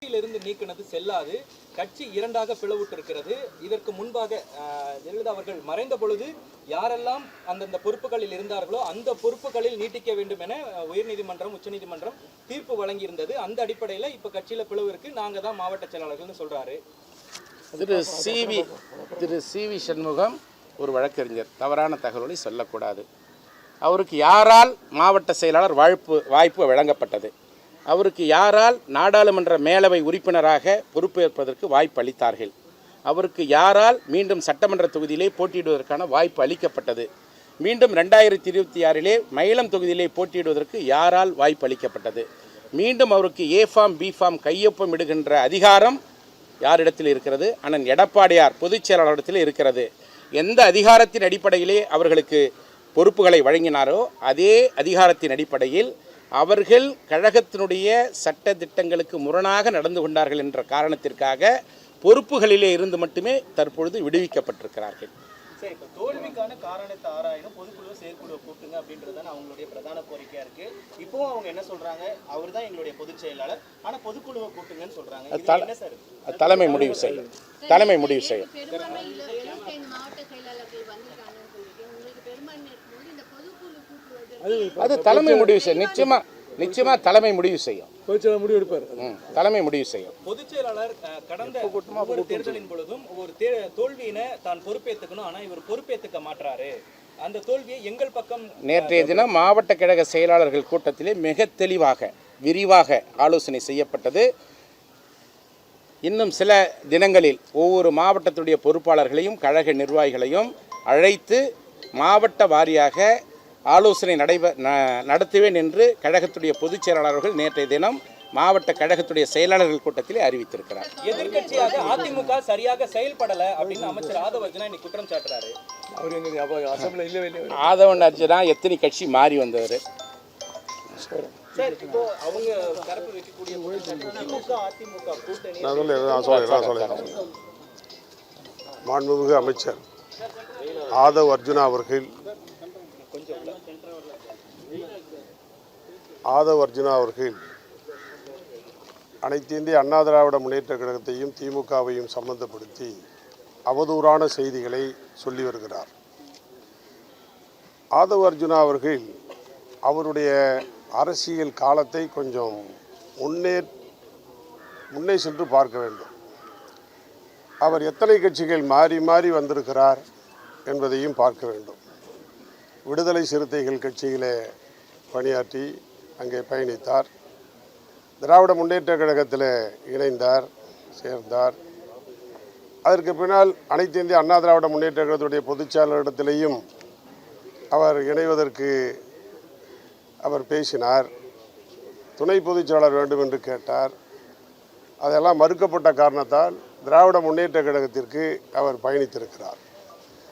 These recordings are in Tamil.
கட்சியிலிருந்து நீக்கினது செல்லாது, கட்சி இரண்டாக பிளவுட்டு இருக்கிறது. இதற்கு முன்பாக ஜெயலலிதா அவர்கள் மறைந்த பொழுது யாரெல்லாம் அந்தந்த பொறுப்புகளில் இருந்தார்களோ அந்த பொறுப்புகளில் நீட்டிக்க வேண்டும் என உயர்நீதிமன்றம் உச்சநீதிமன்றம் தீர்ப்பு வழங்கியிருந்தது. அந்த அடிப்படையில் இப்ப கட்சியில பிளவு இருக்கு, நாங்க தான் மாவட்ட செயலாளர்கள்னு சொல்றாரு. திரு சி.வி. சண்முகம் ஒரு வழக்கறிஞர், தவறான தகவலை சொல்லக்கூடாது. அவருக்கு யாரால் மாவட்ட செயலாளர் வாய்ப்பு வழங்கப்பட்டது, அவருக்கு யாரால் நாடாளுமன்ற மேலவை உறுப்பினராக பொறுப்பேற்பதற்கு வாய்ப்பு அளித்தார்கள், அவருக்கு யாரால் மீண்டும் சட்டமன்ற தொகுதியிலே போட்டியிடுவதற்கான வாய்ப்பு அளிக்கப்பட்டது, மீண்டும் 2026 மயிலம் தொகுதியிலே போட்டியிடுவதற்கு யாரால் வாய்ப்பு அளிக்கப்பட்டது, மீண்டும் அவருக்கு ஏ ஃபார்ம் பி ஃபார்ம் கையொப்பம் இடுகின்ற அதிகாரம் யாரிடத்தில் இருக்கிறது, அண்ணன் எடப்பாடியார் பொதுச் செயலாளரிடத்தில் இருக்கிறது. எந்த அதிகாரத்தின் அடிப்படையிலே அவர்களுக்கு பொறுப்புகளை வழங்கினாரோ அதே அதிகாரத்தின் அடிப்படையில் அவர்கள் கழகத்தினுடைய சட்ட திட்டங்களுக்கு முரணாக நடந்து கொண்டார்கள் என்ற காரணத்திற்காக பொறுப்புகளிலே இருந்து மட்டுமே தற்பொழுது விடுவிக்கப்பட்டிருக்கிறார்கள். சரி, இப்போ தோல்விக்கான காரணத்தை ஆராயணும், பொதுக்குழு செயற்குழுவை கூட்டுங்க அப்படின்றது அவங்களுடைய பிரதான கோரிக்கையா இருக்கு. இப்போ அவங்க என்ன சொல்றாங்க, அவர் தான் எங்களுடைய பொதுச் செயலாளர், ஆனா பொதுக்குழுவை கூட்டுங்கன்னு சொல்றாங்க. தலைமை முடிவு செய்யும். அது தலைமை முடிவு செய்யும். நிச்சயமா தலைமை முடிவு செய்யும். தலைமை முடிவு செய்யும். பொதுச் செயலாளர் கடந்த ஒவ்வொரு தேர்தலின் பொழுதும் ஒரு தோல்வியினை தான் பொறுப்பேற்றுக்கணும், ஆனா இவர் பொறுப்பேற்றுக்க மாட்டாரு, அந்த தோல்வியை எங்கள் பக்கம். நேற்றைய தினம் மாவட்ட கழக செயலாளர்கள் கூட்டத்திலே மிக தெளிவாக விரிவாக ஆலோசனை செய்யப்பட்டது. இன்னும் சில தினங்களில் ஒவ்வொரு மாவட்டத்துடைய பொறுப்பாளர்களையும் கழக நிர்வாகிகளையும் அழைத்து மாவட்ட வாரியாக ஆலோசனை நடத்துவேன் என்று கழகத்துடைய பொதுச் செயலாளர்கள் நேற்றைய தினம் மாவட்ட கழகத்துடைய செயலாளர்கள் கூட்டத்திலே அறிவித்திருக்கிறார். எதிர்கட்சியாக அதிமுக சரியாக செயல்படல அப்படின்னு அமைச்சர் ஆதவ அர்ஜுனா இன்னைக்கு குற்றம் சாட்டுறாரு. ஆதவன் அர்ஜுனா எத்தனை கட்சி மாறி வந்தவர். மாண்புமிகு அமைச்சர் ஆதவ் அர்ஜுனா அவர்கள் அனைத்து இந்திய அண்ணா திராவிட முன்னேற்ற கழகத்தையும் திமுகவையும் சம்பந்தப்படுத்தி அவதூறான செய்திகளை சொல்லி வருகிறார். ஆதவ் அர்ஜுனா அவர்கள் அவருடைய அரசியல் காலத்தை கொஞ்சம் முன்னே சென்று பார்க்க வேண்டும். அவர் எத்தனை கட்சிகள் மாறி மாறி வந்திருக்கிறார் என்பதையும் பார்க்க வேண்டும். விடுதலை சிறுத்தைகள் கட்சியிலே பணியாற்றி அங்கே பயணித்தார். திராவிட முன்னேற்ற கழகத்தில் சேர்ந்தார். அதற்கு பின்னால் அனைத்து இந்திய அண்ணா திராவிட முன்னேற்ற கழகத்துடைய பொதுச் செயலாளரிடத்திலேயும் அவர் இணைவதற்கு அவர் பேசினார். துணை பொதுச் செயலாளர் வேண்டும் என்று கேட்டார். அதெல்லாம் மறுக்கப்பட்ட காரணத்தால் திராவிட முன்னேற்ற கழகத்திற்கு அவர் பயணித்திருக்கிறார்.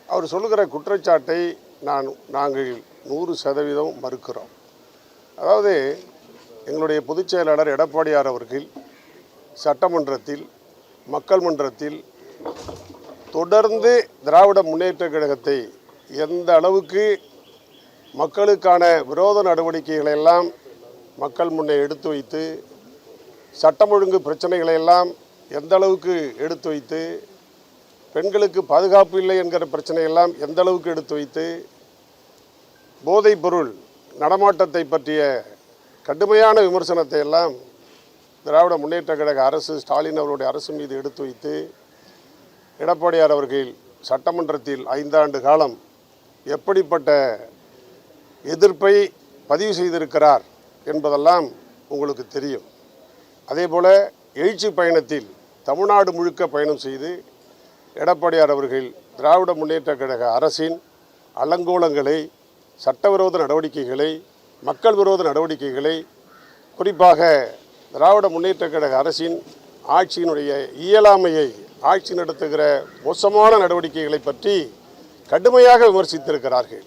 அவர் சொல்லுகிற குற்றச்சாட்டை நாங்கள் 100% மறுக்கிறோம். அதாவது எங்களுடைய பொதுச் செயலாளர் எடப்பாடியார் அவர்கள் சட்டமன்றத்தில் மக்கள் மன்றத்தில் தொடர்ந்து திராவிட முன்னேற்ற கழகத்தை எந்த அளவுக்கு மக்களுக்கான விரோத நடவடிக்கைகளை எல்லாம் மக்கள் முன்னே எடுத்து வைத்து, சட்டம் ஒழுங்கு பிரச்சனைகளை எல்லாம் எந்த அளவுக்கு எடுத்து வைத்து, பெண்களுக்கு பாதுகாப்பு இல்லை என்கிற பிரச்சனையெல்லாம் எந்த அளவுக்கு எடுத்து வைத்து, போதைப் பொருள் நடமாட்டத்தை பற்றிய கடுமையான விமர்சனத்தை எல்லாம் திராவிட முன்னேற்ற கழக அரசு, ஸ்டாலின் அவருடைய அரசு மீது எடுத்து வைத்து, எடப்பாடியார் அவர்கள் சட்டமன்றத்தில் 5 ஆண்டு காலம் எப்படிப்பட்ட எதிர்ப்பை பதிவு செய்திருக்கிறார் என்பதெல்லாம் உங்களுக்கு தெரியும். அதேபோல் எழுச்சி பயணத்தில் தமிழ்நாடு முழுக்க பயணம் செய்து எடப்பாடியார் அவர்கள் திராவிட முன்னேற்ற கழக அரசின் அலங்கோலங்களை, சட்டவிரோத நடவடிக்கைகளை, மக்கள் விரோத நடவடிக்கைகளை, குறிப்பாக திராவிட முன்னேற்ற கழக அரசின் ஆட்சியினுடைய இயலாமையை, ஆட்சி நடத்துகிற மோசமான நடவடிக்கைகளை பற்றி கடுமையாக விமர்சித்திருக்கிறார்கள்.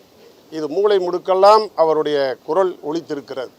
இது மூலை முடுக்கெல்லாம் அவருடைய குரல் ஒலித்திருக்கிறது.